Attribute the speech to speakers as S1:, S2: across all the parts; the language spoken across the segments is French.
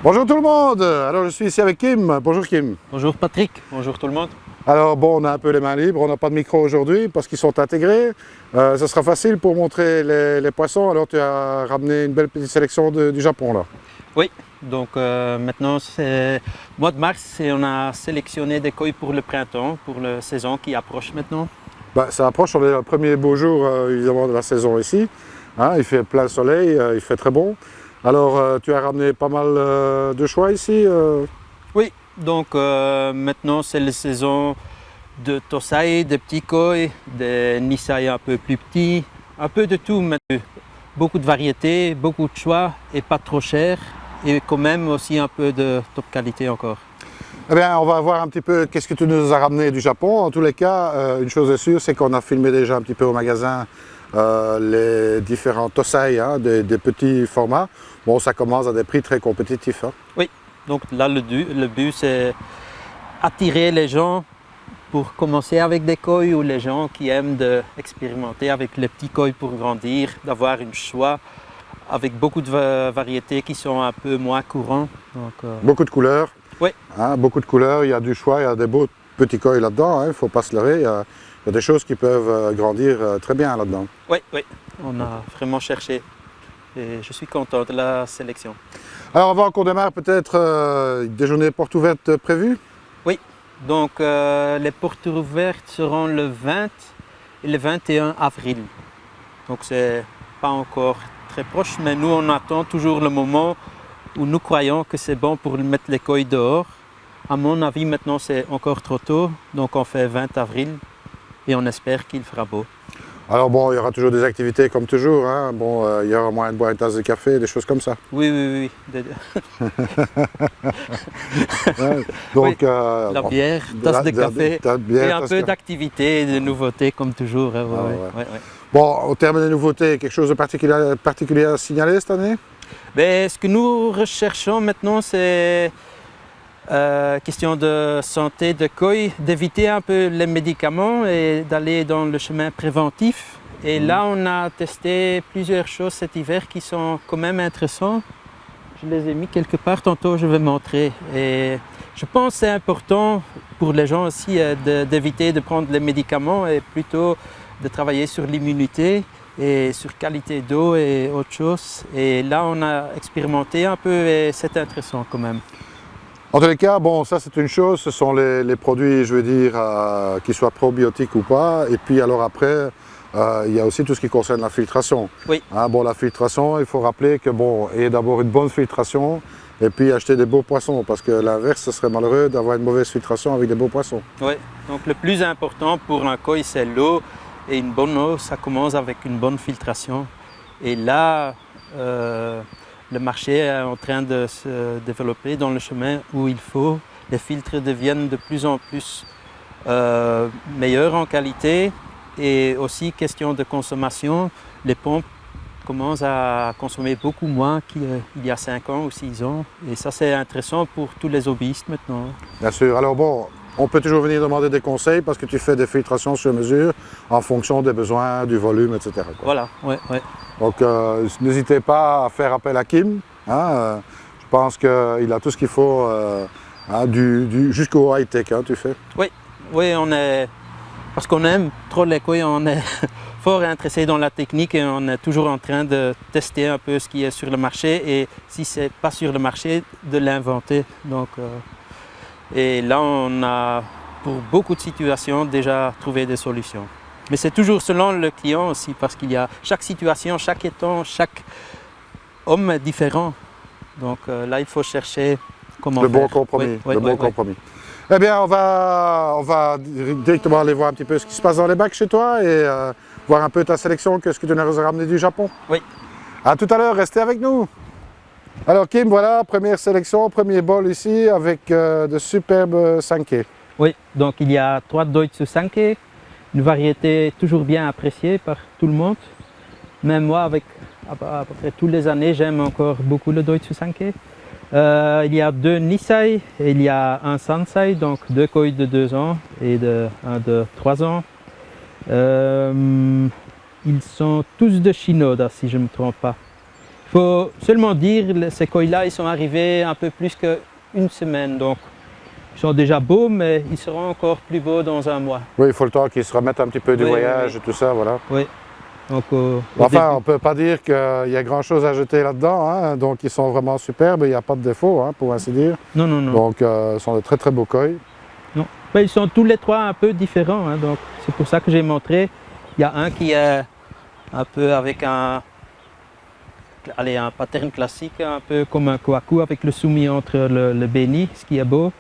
S1: Bonjour tout le monde. Alors je suis ici avec Kim. Bonjour Kim.
S2: Bonjour Patrick, bonjour tout le monde.
S1: Alors bon, on a un peu les mains libres, on n'a pas de micro aujourd'hui parce qu'ils sont intégrés. Ça sera facile pour montrer les poissons. Alors tu as ramené une belle petite sélection du Japon là.
S2: Oui, donc maintenant c'est mois de mars et on a sélectionné des koi pour le printemps, pour la saison qui approche maintenant.
S1: Ça approche, on est le premier beau jour évidemment de la saison ici. Hein, il fait plein soleil, il fait très bon. Alors tu as ramené pas mal de choix ici
S2: Oui, donc maintenant c'est la saison de tosai, des petits koi, des nisai un peu plus petits, un peu de tout maintenant. Beaucoup de variétés, beaucoup de choix et pas trop cher et quand même aussi un peu de top qualité encore.
S1: Eh bien, on va voir un petit peu qu'est-ce que tu nous as ramené du Japon. En tous les cas, une chose est sûre, c'est qu'on a filmé déjà un petit peu au magasin les différents tosai, hein, des petits formats. Bon, ça commence à des prix très compétitifs. Hein.
S2: Oui, donc là le but c'est attirer les gens pour commencer avec des koi ou les gens qui aiment expérimenter avec les petits koi pour grandir, d'avoir un choix avec beaucoup de variétés qui sont un peu moins courantes.
S1: Beaucoup de couleurs.
S2: Oui.
S1: Hein, beaucoup de couleurs, il y a du choix, il y a des beaux petits koi là-dedans, hein, il ne faut pas se leurrer. Il y a des choses qui peuvent grandir très bien là-dedans.
S2: Oui, oui, on a vraiment cherché et je suis content de la sélection.
S1: Alors avant qu'on démarre, peut-être des journées portes ouvertes prévues?
S2: Oui, donc les portes ouvertes seront le 20 et le 21 avril. Donc c'est pas encore très proche, mais nous on attend toujours le moment où nous croyons que c'est bon pour mettre les koi dehors. À mon avis maintenant c'est encore trop tôt, donc on fait 20 avril et on espère qu'il fera beau.
S1: Alors bon, il y aura toujours des activités comme toujours, hein. Bon, il y aura moyen de boire une tasse de café, des choses comme ça.
S2: Oui, oui, oui.
S1: Ouais, donc,
S2: oui, la bière, tasse de café et un peu d'activités, de nouveautés comme toujours. Hein, ouais.
S1: Bon, au terme des nouveautés, quelque chose de particulier à signaler cette année?
S2: Ben, ce que nous recherchons maintenant, c'est question de santé de koi, d'éviter un peu les médicaments et d'aller dans le chemin préventif. Et là, on a testé plusieurs choses cet hiver qui sont quand même intéressantes. Je les ai mis quelque part, tantôt je vais montrer. Et je pense que c'est important pour les gens aussi d'éviter de prendre les médicaments et plutôt de travailler sur l'immunité et sur qualité d'eau et autre chose. Et là, on a expérimenté un peu et c'est intéressant quand même.
S1: En tous les cas, bon, ça c'est une chose, ce sont les produits, je veux dire, qu'ils soient probiotiques ou pas. Et puis alors après, il y a aussi tout ce qui concerne la filtration.
S2: Oui.
S1: Hein, bon, la filtration, il faut rappeler que bon, il y a d'abord une bonne filtration et puis acheter des beaux poissons, parce que l'inverse, ce serait malheureux d'avoir une mauvaise filtration avec des beaux poissons.
S2: Oui, donc le plus important pour un koi, c'est l'eau. Et une bonne eau, ça commence avec une bonne filtration. Et là, le marché est en train de se développer dans le chemin où il faut. Les filtres deviennent de plus en plus meilleurs en qualité et aussi question de consommation. Les pompes commencent à consommer beaucoup moins qu'il y a 5 ans ou 6 ans. Et ça, c'est intéressant pour tous les hobbyistes maintenant.
S1: Bien sûr. Alors bon, on peut toujours venir demander des conseils parce que tu fais des filtrations sur mesure en fonction des besoins, du volume, etc. quoi.
S2: Voilà, oui.
S1: Donc n'hésitez pas à faire appel à Kim. Hein, je pense qu'il a tout ce qu'il faut hein, jusqu'au high-tech, hein, tu fais.
S2: Oui, on est, parce qu'on aime trop les koi, on est fort intéressé dans la technique et on est toujours en train de tester un peu ce qui est sur le marché et si ce n'est pas sur le marché, de l'inventer. Donc, et là, on a pour beaucoup de situations déjà trouvé des solutions. Mais c'est toujours selon le client aussi parce qu'il y a chaque situation, chaque étang, chaque homme est différent. Donc là, il faut chercher comment
S1: le
S2: faire.
S1: Bon compromis.
S2: Oui,
S1: le bon compromis. Eh bien, on va directement aller voir un petit peu ce qui se passe dans les bacs chez toi et voir un peu ta sélection, qu'est-ce que tu nous as ramené du Japon.
S2: Oui.
S1: À tout à l'heure, restez avec nous. Alors Kim, voilà, première sélection, premier bol ici avec de superbes sankei.
S2: Oui, donc il y a 3 Deutsche Sankei, une variété toujours bien appréciée par tout le monde. Même moi, avec à peu près toutes les années, j'aime encore beaucoup le Deutsche Sankei. Il y a 2 Nisai et il y a un Sansai, donc 2 koi de 2 ans et un de 3 ans. Ils sont tous de Shinoda, si je ne me trompe pas. faut seulement dire, ces koi-là, ils sont arrivés un peu plus qu'une semaine, donc ils sont déjà beaux, mais ils seront encore plus beaux dans un mois.
S1: Oui, il faut le temps qu'ils se remettent un petit peu du
S2: Oui,
S1: voyage
S2: oui.
S1: et tout ça, voilà.
S2: Oui. Donc,
S1: Enfin, on ne peut pas dire qu'il y a grand-chose à jeter là-dedans, hein. Donc ils sont vraiment superbes, il n'y a pas de défaut, hein, pour ainsi dire.
S2: Non, non, non.
S1: Donc ce sont de très très beaux koi.
S2: Non. Mais ils sont tous les trois un peu différents, hein, donc c'est pour ça que j'ai montré. Il y a un qui est un peu avec un pattern classique, un peu comme un kohaku avec le soumis entre le béni, ce qui est beau.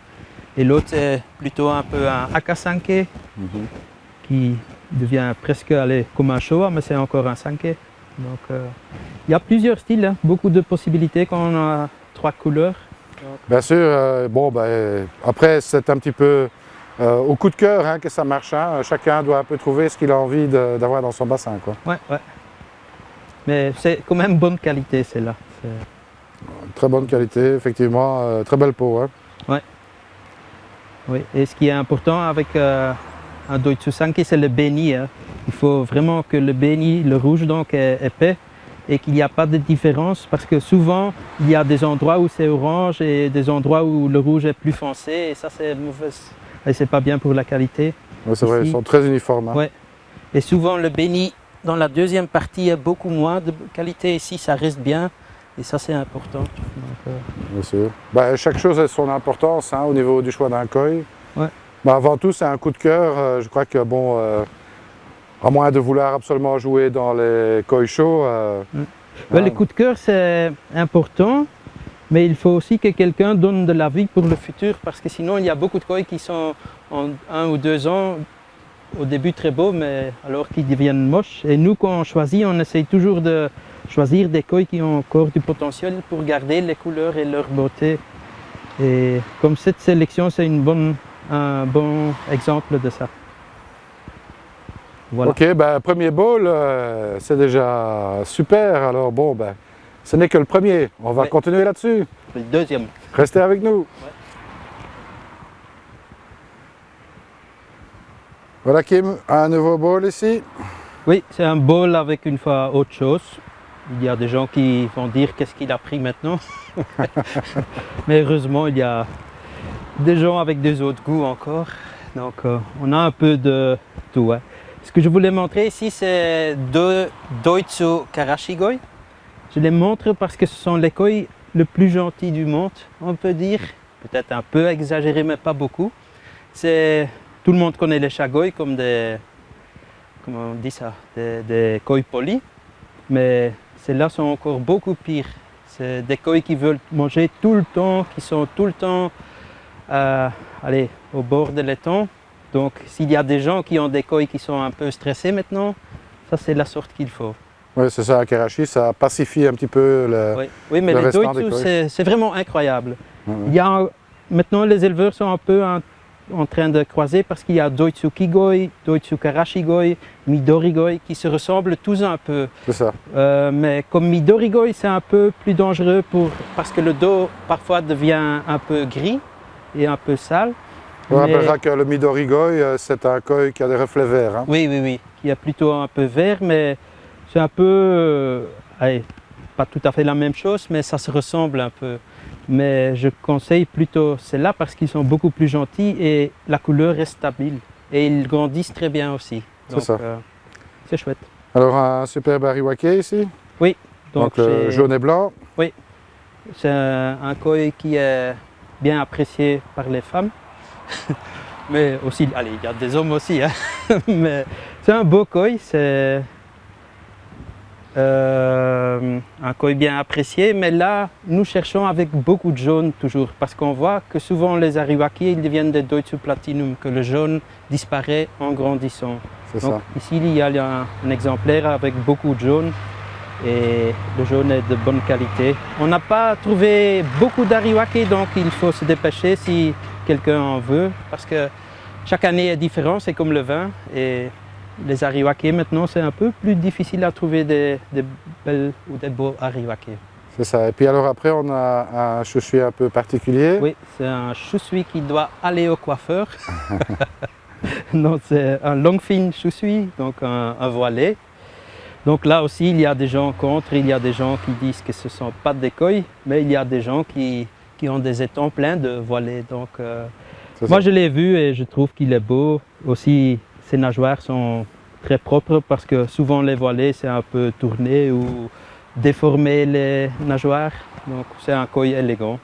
S2: Et l'autre c'est plutôt un peu un akasanke qui devient presque comme un showa, mais c'est encore un sanke. Donc il y a plusieurs styles, hein, beaucoup de possibilités quand on a 3 couleurs.
S1: Bien sûr, bon, ben, après c'est un petit peu au coup de cœur, hein, que ça marche. Hein. Chacun doit un peu trouver ce qu'il a envie d'avoir dans son bassin, quoi.
S2: Ouais, ouais. Mais c'est quand même bonne qualité, celle-là.
S1: Très bonne qualité, effectivement, très belle peau. Hein.
S2: Oui, et ce qui est important avec un Doitsu Sanke, c'est le béni. Hein. Il faut vraiment que le béni, le rouge donc, est épais et qu'il n'y a pas de différence parce que souvent il y a des endroits où c'est orange et des endroits où le rouge est plus foncé et ça c'est mauvais. Et c'est pas bien pour la qualité.
S1: Oui, c'est vrai, ils sont très uniformes. Hein.
S2: Ouais. Et souvent le béni dans la deuxième partie a beaucoup moins de qualité. Ici ça reste bien et ça c'est important. Donc,
S1: bien sûr. Ben, chaque chose a son importance, hein, au niveau du choix d'un koi.
S2: Ouais.
S1: Ben, avant tout c'est un coup de cœur. Je crois que bon, à moins de vouloir absolument jouer dans les koi show.
S2: Le coup de cœur c'est important. Mais il faut aussi que quelqu'un donne de la vie pour le futur parce que sinon il y a beaucoup de koi qui sont en 1 ou 2 ans au début très beaux mais alors qu'ils deviennent moches. Et nous quand on choisit, on essaye toujours de choisir des koi qui ont encore du potentiel pour garder les couleurs et leur beauté. Et comme cette sélection c'est un bon exemple de ça. Voilà.
S1: Ok, ben, premier bowl, c'est déjà super. Alors bon, ben, ce n'est que le premier. On va continuer là-dessus.
S2: Le deuxième.
S1: Restez avec nous.
S2: Ouais.
S1: Voilà Kim, un nouveau bowl ici.
S2: Oui, c'est un bowl avec une fois autre chose. Il y a des gens qui vont dire qu'est-ce qu'il a pris maintenant. Mais heureusement, il y a des gens avec des autres goûts encore. Donc on a un peu de tout. Hein. Ce que je voulais montrer ici, c'est deux Doitsu Karashigoi. Je les montre parce que ce sont les koi le plus gentils du monde, on peut dire. Peut-être un peu exagéré, mais pas beaucoup. Tout le monde connaît les shagoi comme comment on dit ça, des koi polis. Mais celles-là sont encore beaucoup pires. C'est des koi qui veulent manger tout le temps, qui sont tout le temps au bord de l'étang. Donc s'il y a des gens qui ont des koi qui sont un peu stressés maintenant, ça c'est la sorte qu'il faut.
S1: Oui, c'est ça, à Karachi, ça pacifie un petit peu
S2: oui, mais
S1: le
S2: les
S1: restant
S2: Doitsu,
S1: des koi.
S2: c'est vraiment incroyable. Maintenant, les éleveurs sont un peu en train de croiser parce qu'il y a Doitsu Kigoi, Doitsu Karashigoi, Midorigoi qui se ressemblent tous un peu.
S1: C'est ça.
S2: Mais comme Midorigoi, c'est un peu plus dangereux parce que le dos parfois devient un peu gris et un peu sale.
S1: On rappellera que le Midorigoi, c'est un koi qui a des reflets verts. Hein.
S2: Oui, qui est plutôt un peu vert, mais c'est un peu, pas tout à fait la même chose, mais ça se ressemble un peu. Mais je conseille plutôt celle-là parce qu'ils sont beaucoup plus gentils et la couleur est stable. Et ils grandissent très bien aussi.
S1: C'est ça.
S2: C'est chouette.
S1: Alors un superbe Ariwake ici.
S2: Oui.
S1: Donc jaune et blanc.
S2: Oui. C'est un koi qui est bien apprécié par les femmes. Mais aussi, il y a des hommes aussi. Hein. Mais c'est un beau koi. C'est un koi bien apprécié, mais là nous cherchons avec beaucoup de jaune toujours parce qu'on voit que souvent les Ariwake ils deviennent des Doitsu Platinum, que le jaune disparaît en grandissant.
S1: C'est
S2: Donc
S1: ça.
S2: ici il y a un exemplaire avec beaucoup de jaune et le jaune est de bonne qualité. On n'a pas trouvé beaucoup d'Ariwake donc il faut se dépêcher si quelqu'un en veut parce que chaque année est différent, c'est comme le vin et les Ariwake maintenant c'est un peu plus difficile à trouver des belles ou des beaux Ariwake.
S1: C'est ça. Et puis alors après on a un chouchui un peu particulier.
S2: Oui, c'est un chouchui qui doit aller au coiffeur. Non, c'est un long fin chouchui, donc un voilé. Donc là aussi, il y a des gens contre, il y a des gens qui disent que ce ne sont pas des koi, mais il y a des gens qui ont des étangs pleins de voilés. Donc, moi, je l'ai vu et je trouve qu'il est beau. Aussi, ses nageoires sont très propres parce que souvent les voilés, c'est un peu tourné ou déformé les nageoires. Donc, c'est un koi élégant.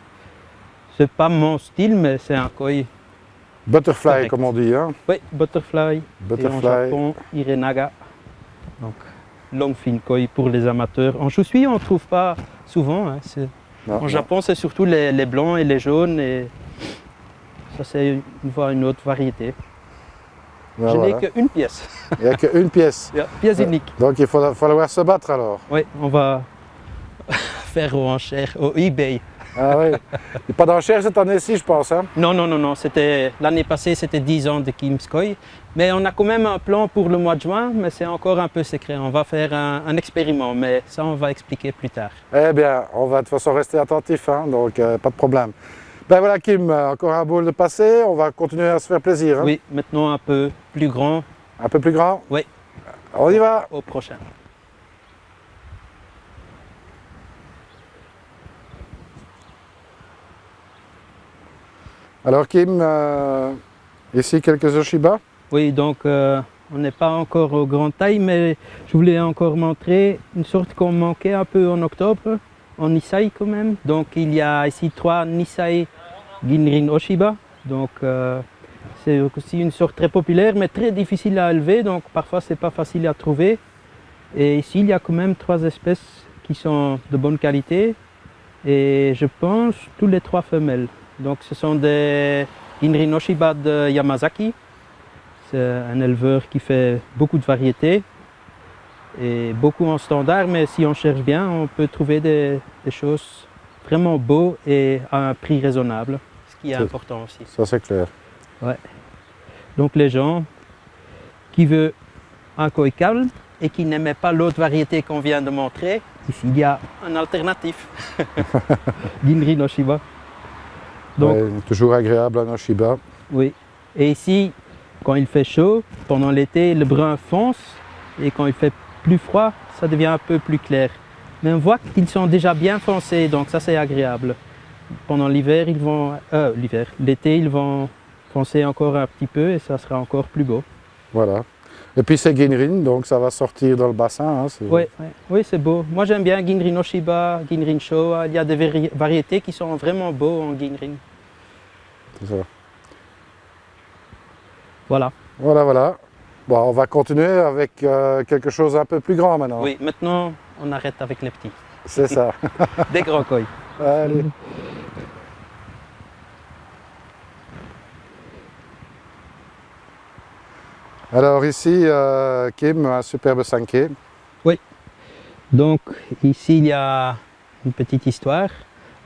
S2: C'est pas mon style, mais c'est un koi.
S1: Butterfly,
S2: correct.
S1: comme on dit. Hein?
S2: Oui, butterfly.
S1: Butterfly.
S2: Et en Japon, irenaga. Donc, longfin koi pour les amateurs. En Shusui, on ne trouve pas souvent. Hein.
S1: Non,
S2: En Japon, c'est surtout les blancs et les jaunes. Et ça, c'est une autre variété.
S1: Ben
S2: Je
S1: voilà.
S2: n'ai qu'une pièce.
S1: Il n'y a qu'une pièce.
S2: Pièce unique.
S1: Donc il faut falloir se battre alors.
S2: Oui, on va faire aux enchères, au eBay.
S1: Ah oui. Il n'y a pas d'enchère cette année-ci, je pense. Hein?
S2: Non, l'année passée, c'était 10 ans de Kim's Koi. Mais on a quand même un plan pour le mois de juin, mais c'est encore un peu secret. On va faire un expériment, mais ça, on va expliquer plus tard.
S1: Eh bien, on va de toute façon rester attentif, hein? Donc pas de problème. Ben voilà Kim, encore un bowl de passé, on va continuer à se faire plaisir. Hein?
S2: Oui, maintenant un peu plus grand.
S1: Un peu plus grand?
S2: Oui.
S1: On y va.
S2: Au prochain.
S1: Alors Kim, ici quelques Oshiba.
S2: Oui, donc on n'est pas encore aux grandes tailles, mais je voulais encore montrer une sorte qu'on manquait un peu en octobre, en Nisai quand même. Donc il y a ici 3 Nisai Ginrin Oshiba. Donc c'est aussi une sorte très populaire, mais très difficile à élever, donc parfois c'est pas facile à trouver. Et ici il y a quand même 3 espèces qui sont de bonne qualité, et je pense tous les 3 femelles. Donc ce sont des Ginrin Oshiba de Yamazaki. C'est un éleveur qui fait beaucoup de variétés et beaucoup en standard, mais si on cherche bien, on peut trouver des choses vraiment beaux et à un prix raisonnable, ce qui est important aussi.
S1: Ça c'est clair.
S2: Ouais. Donc les gens qui veulent un koi calme et qui n'aimaient pas l'autre variété qu'on vient de montrer, ici il y a un alternatif. Ginrin Oshiba. Donc,
S1: Ouais, toujours agréable un Oshiba.
S2: oui. Et ici, quand il fait chaud, pendant l'été, le brun fonce, et quand il fait plus froid, ça devient un peu plus clair. Mais on voit qu'ils sont déjà bien foncés, donc ça c'est agréable. Pendant l'hiver, l'été, ils vont foncer encore un petit peu et ça sera encore plus beau.
S1: Voilà. Et puis c'est Ginrin, donc ça va sortir dans le bassin. Hein,
S2: Oui, c'est beau. Moi j'aime bien Ginrin Oshiba, Ginrin Showa. Il y a des variétés qui sont vraiment beaux en Ginrin.
S1: C'est ça.
S2: Voilà.
S1: Voilà. Bon, on va continuer avec quelque chose un peu plus grand maintenant.
S2: Oui, maintenant on arrête avec les petits.
S1: C'est ça.
S2: Des grands koi.
S1: Allez. Alors ici, Kim, un superbe sanké.
S2: Donc ici il y a une petite histoire.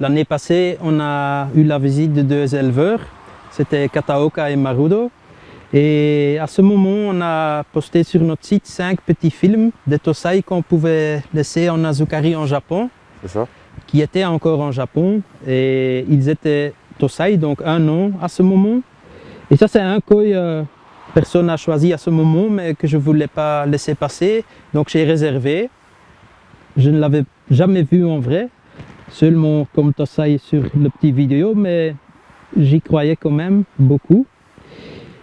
S2: L'année passée, on a eu la visite de 2 éleveurs. C'était Kataoka et Marudo. Et à ce moment, on a posté sur notre site 5 petits films de Tosai qu'on pouvait laisser en Azukari en Japon,
S1: C'est ça.
S2: qui étaient encore en Japon. Et ils étaient Tosai, donc 1 an à ce moment. Et ça, c'est un koi personne n'a choisi à ce moment, mais que je ne voulais pas laisser passer. Donc j'ai réservé. Je ne l'avais jamais vu en vrai, seulement comme Tosai sur le petit vidéo, mais j'y croyais quand même beaucoup.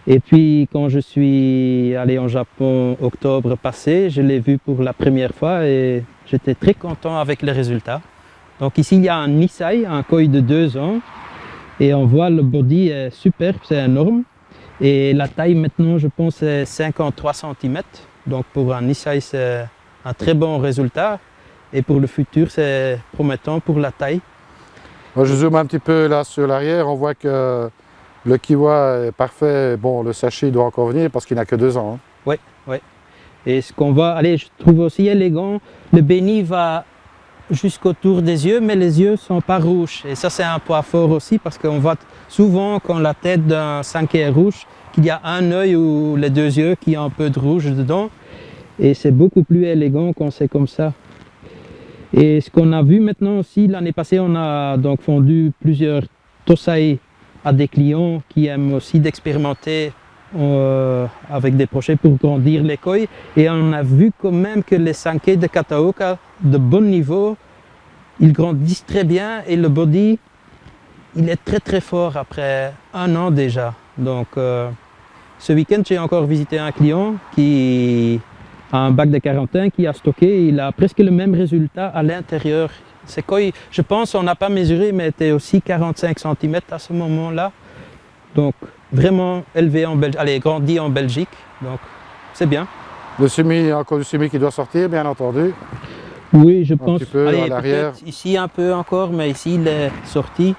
S2: Et puis quand je suis allé en Japon octobre passé, je l'ai vu pour la première fois et j'étais très content avec les résultats. Donc ici il y a un Nisai, un koi de 2 ans, et on voit le body est superbe, c'est énorme. Et la taille maintenant je pense c'est 53 cm, donc pour un Nisai c'est un très bon résultat. Et pour le futur, c'est promettant pour la taille.
S1: Moi, je zoome un petit peu là sur l'arrière, on voit que le kiwa est parfait. Bon, le sashi doit encore venir parce qu'il n'a que 2 ans. Hein.
S2: Oui. Et ce qu'on voit, je trouve aussi élégant, le béni va jusqu'autour des yeux, mais les yeux ne sont pas rouges. Et ça, c'est un point fort aussi parce qu'on voit souvent quand la tête d'un sanké est rouge, qu'il y a un œil ou les 2 yeux qui ont un peu de rouge dedans. Et c'est beaucoup plus élégant quand c'est comme ça. Et ce qu'on a vu maintenant aussi, l'année passée, on a donc vendu plusieurs Tosai à des clients qui aiment aussi d'expérimenter avec des crochets pour grandir les koi. Et on a vu quand même que les sankei de Kataoka de bon niveau, ils grandissent très bien et le body, il est très très fort après 1 an déjà. Donc ce week-end, j'ai encore visité un client qui a un bac de quarantaine qui a stocké. Il a presque le même résultat à l'intérieur. Ces koi, je pense, on n'a pas mesuré, mais étaient aussi 45 cm à ce moment-là. Donc vraiment élevé en Belgique, allez, grandi en Belgique. Donc c'est bien.
S1: Le sumi, encore du sumi qui doit sortir, bien entendu.
S2: Oui, je
S1: Un
S2: pense.
S1: petit peu
S2: Allez,
S1: à l'arrière.
S2: ici un peu encore, mais ici il est sorti.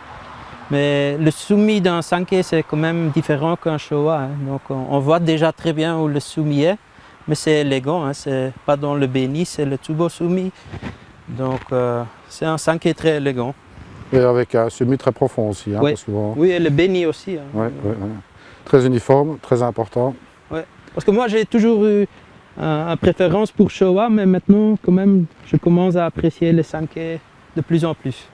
S2: Mais le sumi d'un sankei, c'est quand même différent qu'un showa. Hein. Donc on voit déjà très bien où le sumi est, mais c'est élégant. Hein. C'est pas dans le beni, c'est le tsubo sumi. Donc c'est un sankei très élégant.
S1: Et avec un sumi très profond aussi. Hein,
S2: Ouais.
S1: parce que bon,
S2: Oui, et le beni aussi. Hein.
S1: ouais. Très uniforme, très important.
S2: Ouais. Parce que moi j'ai toujours eu une préférence pour showa, mais maintenant quand même je commence à apprécier les sankei de plus en plus.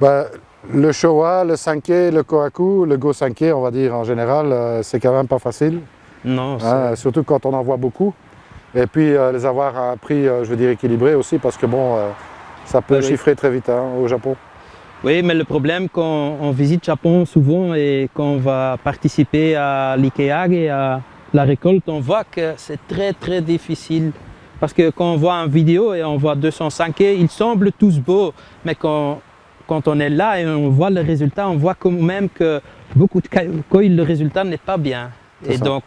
S1: Bah, le showa, le sankei, le kohaku, le go sankei, on va dire en général, c'est quand même pas facile.
S2: Non,
S1: Hein, surtout quand on en voit beaucoup. Et puis les avoir à un prix, je veux dire, équilibré aussi, parce que bon, ça peut
S2: Oui.
S1: chiffrer très vite hein, au Japon.
S2: Oui, mais le problème quand on visite Japon souvent et quand on va participer à l'Ikeage et à la récolte, on voit que c'est très très difficile. Parce que quand on voit une vidéo et on voit 200 sankei, ils semblent tous beaux, mais quand on est là et on voit le résultat, on voit quand même que beaucoup de koi, le résultat n'est pas bien. Et
S1: ça.
S2: donc,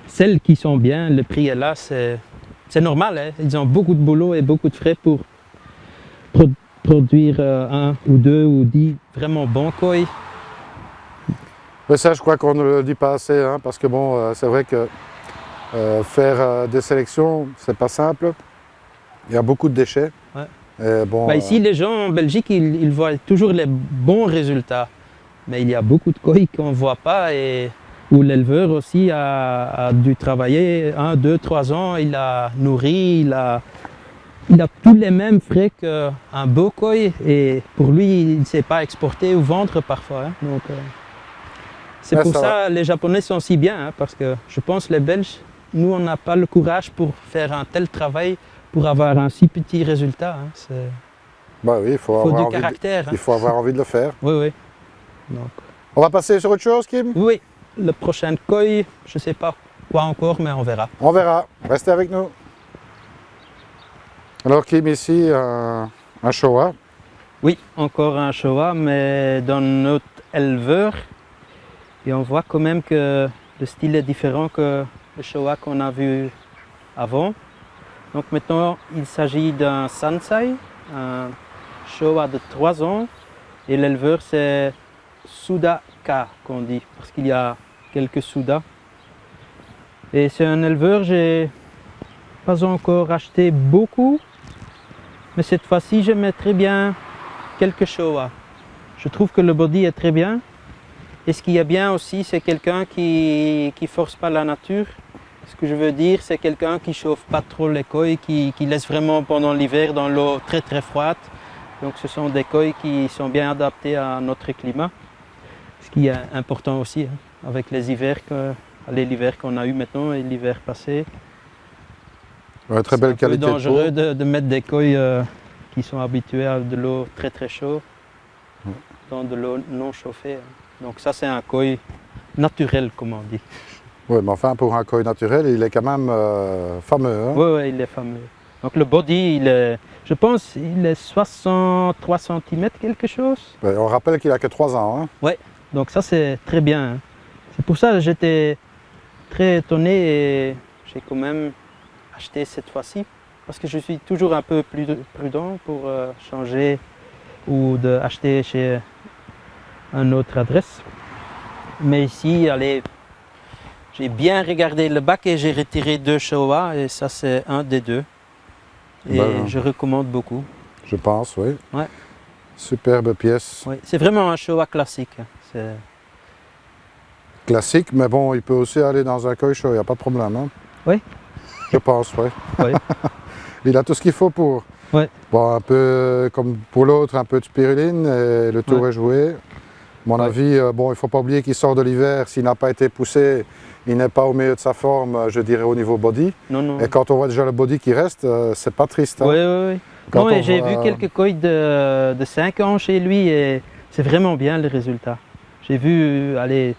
S2: celles qui sont bien, le prix est là, c'est normal. Hein? Ils ont beaucoup de boulot et beaucoup de frais pour produire 1 ou 2 ou 10 vraiment bons koi.
S1: Mais ça, je crois qu'on ne le dit pas assez, hein, parce que bon, c'est vrai que faire des sélections, c'est pas simple. Il y a beaucoup de déchets.
S2: Ouais.
S1: Et bon,
S2: Bah ici, les gens en Belgique, ils voient toujours les bons résultats. Mais il y a beaucoup de koi qu'on ne voit pas et où l'éleveur aussi a dû travailler 1, 2, 3 ans. Il a nourri, il a tous les mêmes frais qu'un beau koi et pour lui, il ne sait pas exporter ou vendre parfois. Hein. Donc, c'est pour ça que les Japonais sont si bien, hein, parce que je pense que les Belges, nous, on n'a pas le courage pour faire un tel travail pour avoir un si petit résultat. Hein.
S1: Bah oui, il faut
S2: du caractère.
S1: Il faut avoir envie de le faire.
S2: Oui, oui. Donc,
S1: on va passer sur autre chose, Kim?
S2: Oui, le prochain koi, je ne sais pas quoi encore, mais on verra.
S1: On verra. Restez avec nous. Alors, Kim, ici, un showa.
S2: Oui, encore un showa, mais dans notre éleveur. Et on voit quand même que le style est différent que le showa qu'on a vu avant. Donc maintenant, il s'agit d'un sansai, un showa de 3 ans. Et l'éleveur, c'est Sudaka qu'on dit, parce qu'il y a quelques Suda. Et c'est un éleveur, j'ai pas encore acheté beaucoup. Mais cette fois-ci, je mettrai bien quelques showa. Je trouve que le body est très bien. Et ce qui est bien aussi, c'est quelqu'un qui ne force pas la nature. Ce que je veux dire, c'est quelqu'un qui ne chauffe pas trop les koi, qui laisse vraiment pendant l'hiver dans l'eau très très froide. Donc ce sont des koi qui sont bien adaptés à notre climat. Ce qui est important aussi, hein, avec les hivers, l'hiver qu'on a eu maintenant et l'hiver passé.
S1: Ouais, très belle qualité.
S2: C'est dangereux de mettre des koi qui sont habitués à de l'eau très très chaude dans de l'eau non chauffée. Donc ça c'est un koi naturel comme on dit.
S1: Oui, mais enfin pour un koi naturel, il est quand même fameux. Hein?
S2: Oui, il est fameux. Donc le body, je pense il est 63 cm quelque chose.
S1: Ouais, on rappelle qu'il a que 3 ans. Hein?
S2: Oui, donc ça c'est très bien. Hein. C'est pour ça que j'étais très étonné et j'ai quand même acheté cette fois-ci. Parce que je suis toujours un peu plus prudent pour changer ou d'acheter chez une autre adresse. Mais ici, allez, j'ai bien regardé le bac et j'ai retiré 2 showa et ça c'est un des 2. Et je recommande beaucoup.
S1: Je pense, oui.
S2: Ouais.
S1: Superbe pièce.
S2: Oui, c'est vraiment un showa classique.
S1: Classique, mais bon, il peut aussi aller dans un koi show, il n'y a pas de problème. Hein?
S2: Oui.
S1: Je pense, oui.
S2: Oui.
S1: Il a tout ce qu'il faut pour.
S2: Ouais.
S1: Bon, un peu comme pour l'autre, un peu de spiruline, et le tour est joué. À mon avis, bon, il ne faut pas oublier qu'il sort de l'hiver, s'il n'a pas été poussé, il n'est pas au milieu de sa forme, je dirais, au niveau body.
S2: Non, non.
S1: Et quand on voit déjà le body qui reste, c'est pas triste. Hein.
S2: Oui, oui, oui.
S1: Quand
S2: Non, et
S1: on
S2: j'ai
S1: voit-
S2: vu quelques coils de 5 ans chez lui et c'est vraiment bien le résultat. J'ai vu aller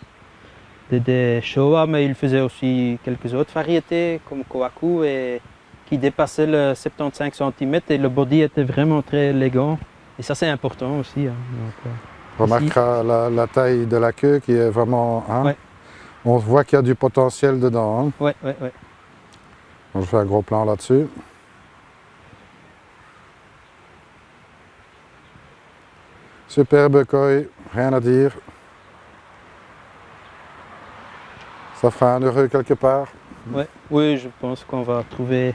S2: des Showa, mais il faisait aussi quelques autres variétés comme Kohaku et qui dépassaient le 75 cm et le body était vraiment très élégant. Et ça c'est important aussi. Hein. Donc,
S1: Remarquera la taille de la queue qui est vraiment... Hein,
S2: Ouais.
S1: on voit qu'il y a du potentiel dedans. Hein.
S2: ouais, ouais, ouais.
S1: Donc, je fais un gros plan là-dessus. Superbe koi, rien à dire. Ça fera un heureux quelque part.
S2: Ouais. Oui, je pense qu'on va trouver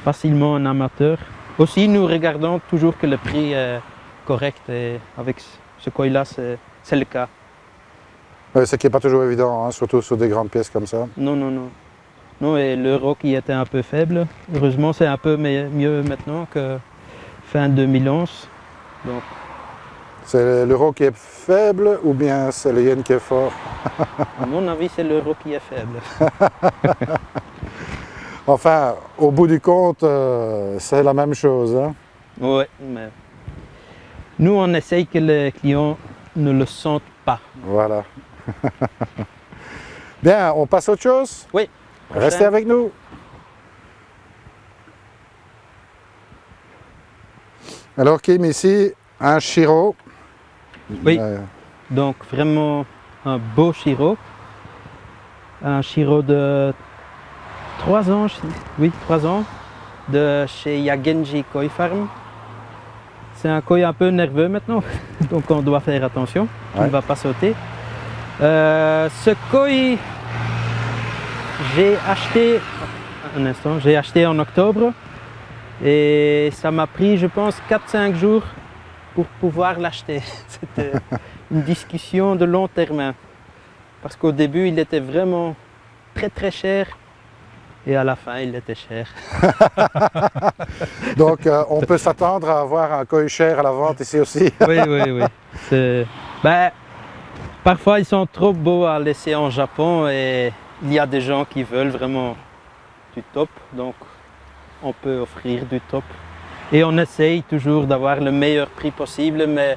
S2: facilement un amateur. Aussi, nous regardons toujours que le prix est correct et avec ce koi-là, c'est le cas.
S1: Ouais, ce qui n'est pas toujours évident, hein, surtout sur des grandes pièces comme ça.
S2: Non, non, non. Non, et l'euro qui était un peu faible, heureusement c'est un peu mieux maintenant que fin 2011. Donc,
S1: C'est l'euro qui est faible ou bien c'est le yen qui est fort?
S2: à mon avis, c'est l'euro qui est faible.
S1: Enfin, au bout du compte, c'est la même chose. Hein.
S2: Ouais, mais nous on essaye que les clients ne le sentent pas.
S1: Voilà. Bien, on passe à autre chose?
S2: Oui.
S1: Restez avec nous. Alors Kim, ici, un Shiro.
S2: Oui. Donc vraiment un beau Shiro. Un Shiro de 3 ans, oui 3 ans, de chez Yagenji Koi Farm. C'est un koi un peu nerveux maintenant, donc on doit faire attention, il
S1: Ouais.
S2: ne va pas sauter. Ce koi, j'ai acheté en octobre et ça m'a pris je pense 4-5 jours pour pouvoir l'acheter. C'était une discussion de long terme parce qu'au début il était vraiment très très cher et à la fin il était cher.
S1: Donc on peut s'attendre à avoir un koi cher à la vente ici aussi.
S2: Oui, oui, oui. Parfois ils sont trop beaux à laisser en Japon et il y a des gens qui veulent vraiment du top, donc on peut offrir du top. Et on essaye toujours d'avoir le meilleur prix possible, mais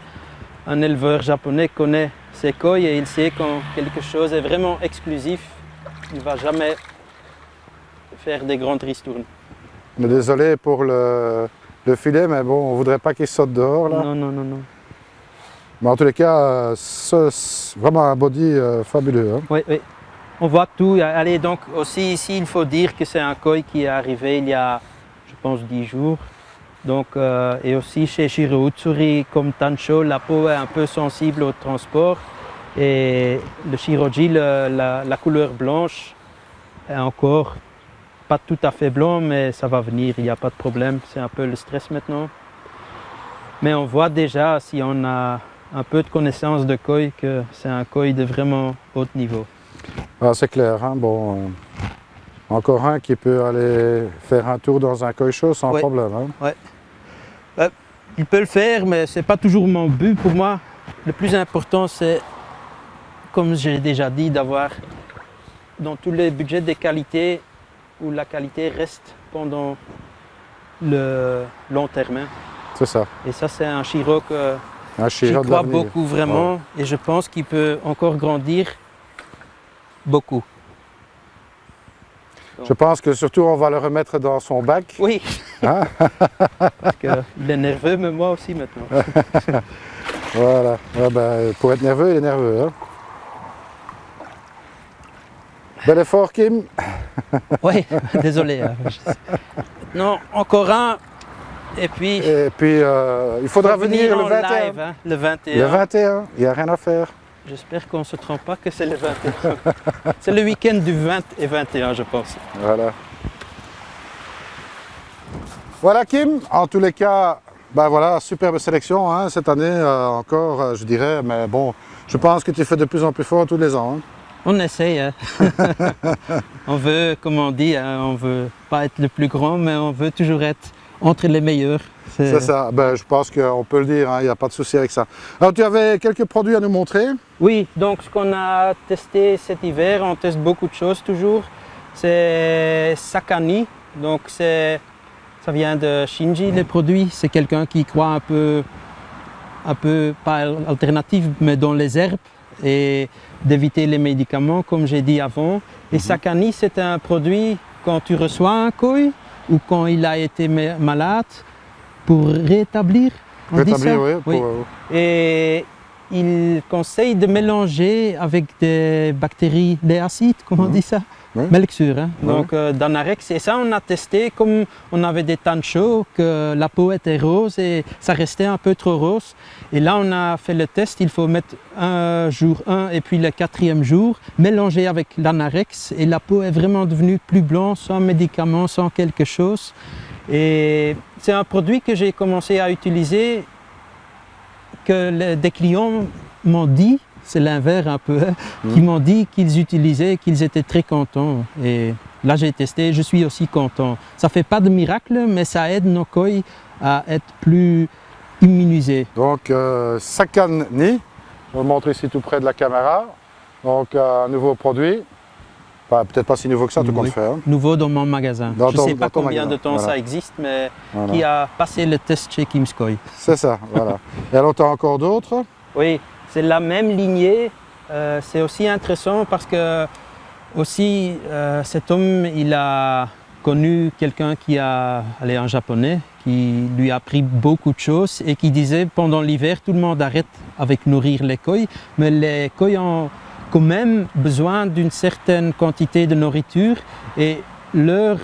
S2: un éleveur japonais connaît ses koi et il sait quand quelque chose est vraiment exclusif, il ne va jamais faire des grandes ristournes.
S1: Mais désolé pour le filet, mais bon, on ne voudrait pas qu'il saute dehors là.
S2: Non, non, non, non.
S1: Mais en tous les cas, c'est vraiment un body fabuleux. Hein.
S2: Oui, oui. On voit tout. Allez, donc aussi ici, il faut dire que c'est un koi qui est arrivé il y a, je pense, 10 jours. Donc, et aussi chez Shiro Utsuri, comme Tancho, la peau est un peu sensible au transport. Et le Shiroji, la couleur blanche est encore pas tout à fait blanc, mais ça va venir, il n'y a pas de problème. C'est un peu le stress maintenant. Mais on voit déjà, si on a un peu de connaissance de koi, que c'est un koi de vraiment haut niveau.
S1: Ah, c'est clair. Hein. Bon, encore un qui peut aller faire un tour dans un koi show sans
S2: Ouais.
S1: problème. Hein.
S2: Il peut le faire, mais ce n'est pas toujours mon but pour moi. Le plus important, c'est, comme j'ai déjà dit, d'avoir dans tous les budgets des qualités où la qualité reste pendant le long terme.
S1: C'est ça.
S2: Et ça, c'est un Shiro que
S1: Un
S2: j'y
S1: Shiro de
S2: crois
S1: l'avenir.
S2: beaucoup vraiment et je pense qu'il peut encore grandir beaucoup.
S1: Je pense que surtout on va le remettre dans son bac.
S2: Oui,
S1: Hein.
S2: parce qu'il est nerveux, mais moi aussi maintenant.
S1: Voilà. Ouais, ben, pour être nerveux, il est nerveux. Hein. Bel effort, Kim.
S2: Oui, désolé. Hein. Non, encore un. Et puis,
S1: Et puis, il faudra venir le
S2: en
S1: 21.
S2: live, hein, le 21.
S1: Le 21, il n'y a rien à faire.
S2: J'espère qu'on ne se trompe pas que c'est le 21. C'est le week-end du 20 et 21, je pense.
S1: Voilà. Voilà, Kim. En tous les cas, ben voilà, superbe sélection hein, cette année encore, je dirais. Mais bon, je pense que tu fais de plus en plus fort tous les ans. Hein.
S2: On essaye. Hein. On veut, comme on dit, hein, on veut pas être le plus grand, mais on veut toujours être entre les meilleurs.
S1: C'est ça, ben, je pense qu'on peut le dire, il n'y a pas de souci avec ça. Alors tu avais quelques produits à nous montrer.
S2: Oui, donc ce qu'on a testé cet hiver, on teste beaucoup de choses toujours. C'est Sakani, donc ça vient de Shinji les produits. C'est quelqu'un qui croit un peu, pas alternative, mais dans les herbes et d'éviter les médicaments comme j'ai dit avant. Et Sakani, c'est un produit quand tu reçois un koi ou quand il a été malade pour rétablir. On dit ça?
S1: Oui.
S2: Et il conseille de mélanger avec des bactéries, des acides, comment on dit ça?
S1: Oui.
S2: Melxure, hein?
S1: Oui.
S2: Donc Danarex. Et ça, on a testé comme on avait des temps chauds, que la peau était rose et ça restait un peu trop rose. Et là, on a fait le test, il faut mettre un jour 1 et puis le 4e jour, mélanger avec l'Anarex et la peau est vraiment devenue plus blanche, sans médicaments, sans quelque chose. Et c'est un produit que j'ai commencé à utiliser, que des clients m'ont dit, c'est l'inverse un peu, qui m'ont dit qu'ils utilisaient, qu'ils étaient très contents. Et là j'ai testé, je suis aussi content. Ça ne fait pas de miracle, mais ça aide nos koi à être plus immunisés.
S1: Donc Sakani, je vais le montrer ici tout près de la caméra. Donc un nouveau produit. Enfin, peut-être pas si nouveau que ça, tout compte fait. Hein.
S2: Nouveau dans mon magasin. Je ne sais pas combien de temps
S1: voilà.
S2: ça existe, mais qui a passé le test chez Kim's Koi.
S1: C'est ça, voilà. Et alors, tu as encore d'autres?
S2: Oui, c'est la même lignée. C'est aussi intéressant parce que aussi, cet homme, il a connu quelqu'un qui a allé en japonais, qui lui a appris beaucoup de choses et qui disait pendant l'hiver, tout le monde arrête avec nourrir les koi, mais les koi ont quand même besoin d'une certaine quantité de nourriture et leur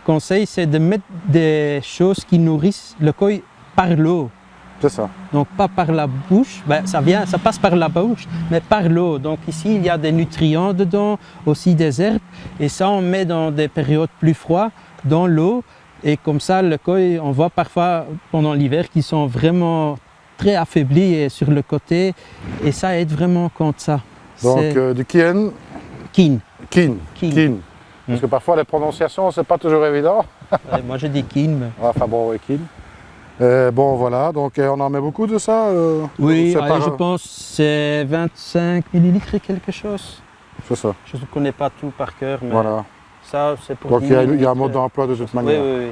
S2: conseil c'est de mettre des choses qui nourrissent le koi par l'eau.
S1: C'est ça.
S2: Donc pas par la bouche, ben, ça passe par la bouche, mais par l'eau. Donc ici il y a des nutriments dedans, aussi des herbes et ça on met dans des périodes plus froides dans l'eau et comme ça le koi, on voit parfois pendant l'hiver qu'ils sont vraiment très affaiblis et sur le côté et ça aide vraiment contre ça.
S1: Donc du kin.
S2: Kin.
S1: Parce que parfois les prononciations, c'est pas toujours évident.
S2: Ouais, moi je dis kin. Mais...
S1: Enfin bon, oui, kin. Bon voilà, donc on en met beaucoup de ça.
S2: Oui, allez, je pense que c'est 25 millilitres et quelque chose.
S1: C'est ça.
S2: Je ne connais pas tout par cœur, mais
S1: voilà.
S2: Ça c'est pour.
S1: Donc il y a un mode d'emploi de toute manière.
S2: Oui.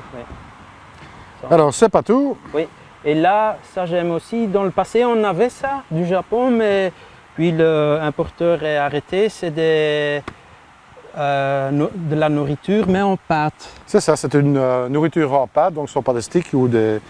S1: Alors c'est pas tout.
S2: Oui, et là, ça j'aime aussi. Dans le passé, on avait ça du Japon, mais puis l'importeur est arrêté. C'est de la nourriture, mais en pâte.
S1: C'est ça, c'est une nourriture en pâte, donc ce ne sont pas des sticks ou des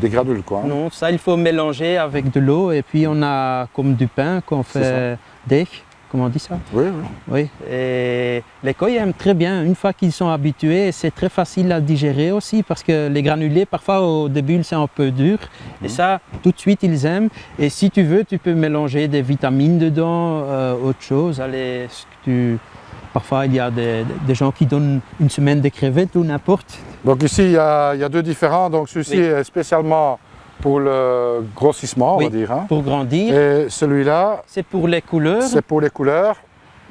S1: granules, quoi.
S2: Non, ça il faut mélanger avec de l'eau et puis on a comme du pain qu'on fait dech, comment on dit ça? Oui. Et les koi aiment très bien, une fois qu'ils sont habitués, c'est très facile à digérer aussi parce que les granulés, parfois au début c'est un peu dur et ça tout de suite ils aiment. Et si tu veux, tu peux mélanger des vitamines dedans, autre chose. Allez, parfois il y a des gens qui donnent une semaine de crevettes ou n'importe.
S1: Donc ici il y a deux différents, donc celui-ci est spécialement pour le grossissement, on va dire. Hein.
S2: Pour grandir.
S1: Et celui-là,
S2: c'est pour les couleurs.
S1: C'est pour les couleurs.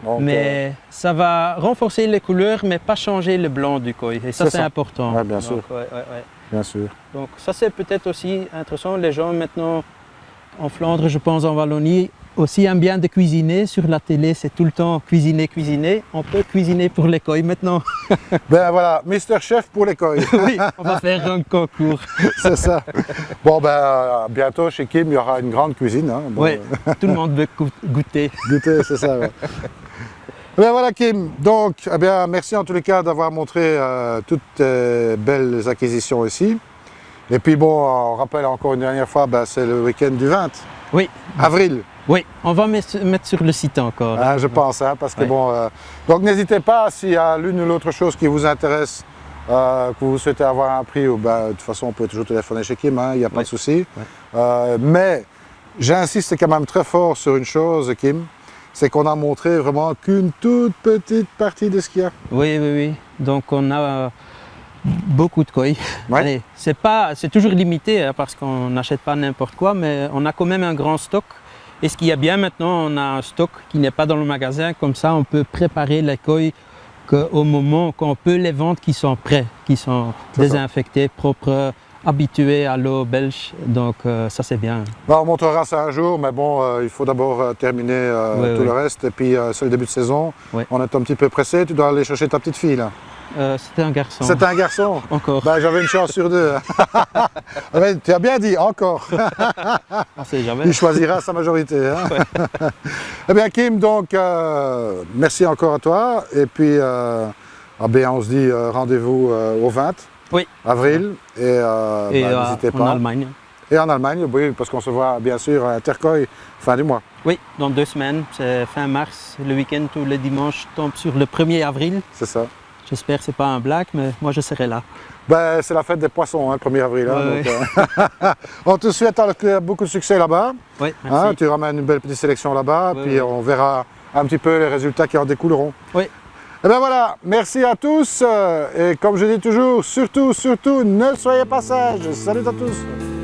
S1: Donc,
S2: mais ça va renforcer les couleurs, mais pas changer le blanc du koi. Et ça c'est important.
S1: Ouais, bien sûr. Bien sûr.
S2: Donc ça c'est peut-être aussi intéressant. Les gens maintenant en Flandre, je pense en Wallonie, aussi aiment bien de cuisiner. Sur la télé, c'est tout le temps cuisiner. On peut cuisiner pour les koi maintenant.
S1: Ben voilà, Mister Chef pour les koi.
S2: Oui, on va faire un concours.
S1: C'est ça. Bon ben bientôt chez Kim, il y aura une grande cuisine. Hein. Bon,
S2: oui, tout le monde veut goûter.
S1: Goûter, c'est ça. Ouais. Ben voilà Kim, donc eh bien, merci en tous les cas d'avoir montré toutes tes belles acquisitions ici. Et puis bon, on rappelle encore une dernière fois, ben, c'est le week-end du 20 avril.
S2: Oui, on va mettre sur le site encore.
S1: Ah, je pense, hein, parce que bon... donc n'hésitez pas, s'il y a l'une ou l'autre chose qui vous intéresse, que vous souhaitez avoir un prix, ben, de toute façon on peut toujours téléphoner chez Kim, il n'y a pas de souci. Mais j'insiste quand même très fort sur une chose, Kim, c'est qu'on a montré vraiment qu'une toute petite partie de ce qu'il y a.
S2: Oui. Donc on a beaucoup de koi. Allez, c'est toujours limité hein, parce qu'on n'achète pas n'importe quoi, mais on a quand même un grand stock. Et ce qui est bien maintenant, on a un stock qui n'est pas dans le magasin, comme ça on peut préparer les koi qu'au moment qu'on peut les vendre, qui sont prêts, qui sont désinfectés, propres, habitués à l'eau belge. Donc ça c'est bien.
S1: On montrera ça un jour, mais bon, il faut d'abord terminer tout le reste. Et puis c'est le début de saison, on est un petit peu pressé. Tu dois aller chercher ta petite fille là.
S2: C'était un garçon.
S1: C'était un garçon?
S2: Encore.
S1: J'avais une chance sur deux. Tu as bien dit, encore.
S2: On sait jamais.
S1: Il choisira sa majorité. Hein?
S2: Ouais.
S1: Eh bien Kim, donc merci encore à toi. Et puis on se dit rendez-vous au 20 avril. Et n'hésitez pas.
S2: En Allemagne.
S1: Et en Allemagne, oui, parce qu'on se voit bien sûr à Terkoy fin du mois.
S2: Oui, dans 2 semaines, c'est fin mars. Le week-end, tous les dimanches tombe sur le 1er avril.
S1: C'est ça.
S2: J'espère que ce n'est pas un blague, mais moi je serai là.
S1: C'est la fête des poissons, hein, le 1er avril. Hein,
S2: donc,
S1: on te souhaite beaucoup de succès là-bas.
S2: Oui, merci.
S1: Hein, tu ramènes une belle petite sélection là-bas, puis on verra un petit peu les résultats qui en découleront.
S2: Oui.
S1: Et bien voilà, merci à tous. Et comme je dis toujours, surtout, ne soyez pas sages. Salut à tous.